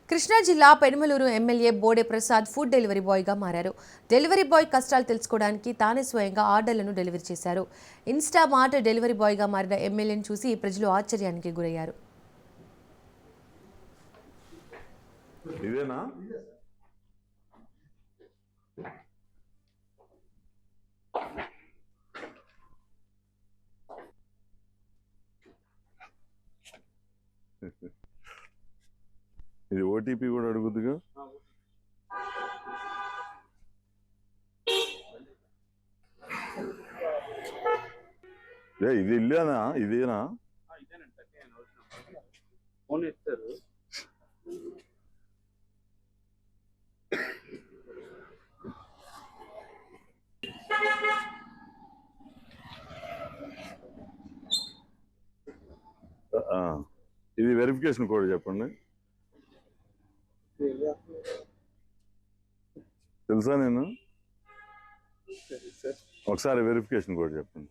కృష్ణా జిల్లా Penamaluru MLA Bode Prasad food delivery బాయ్గా మారారు. డెలివరీ బాయ్ కష్టాలు తెలుసుకోవడానికి తానే స్వయంగా ఆర్డర్లను డెలివరీ చేశారు. ఇన్స్టా మార్ట్ డెలివరీ బాయ్గా మారిన ఎమ్మెల్యేను చూసి ప్రజలు ఆశ్చర్యానికి గురయ్యారు. ఇది ఓటీపీ కూడా అడుగుద్దుగా. ఇది ఇల్లేనా? ఇదేనా? ఇది వెరిఫికేషన్ కోడ్ చెప్పండి. తెలుసా? నేను ఒకసారి వెరిఫికేషన్ కోడ్ చెప్పండి.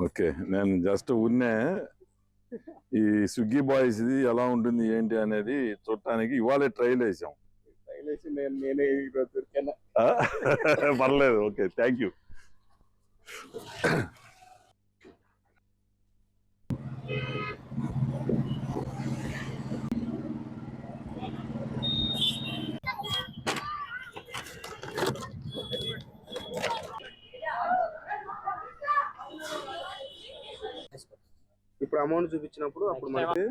ఓకే, నేను జస్ట్ ఉన్నే ఈ స్విగ్గీ బాయ్స్ ఇది ఎలా ఉంటుంది ఏంటి అనేది చూడటానికి ఇవాళ ట్రైల్ వేసాం. పర్లేదు, ఓకే, థ్యాంక్ యూ. ఇప్పుడు అమౌంట్ చూపించినప్పుడు అప్పుడు మనకి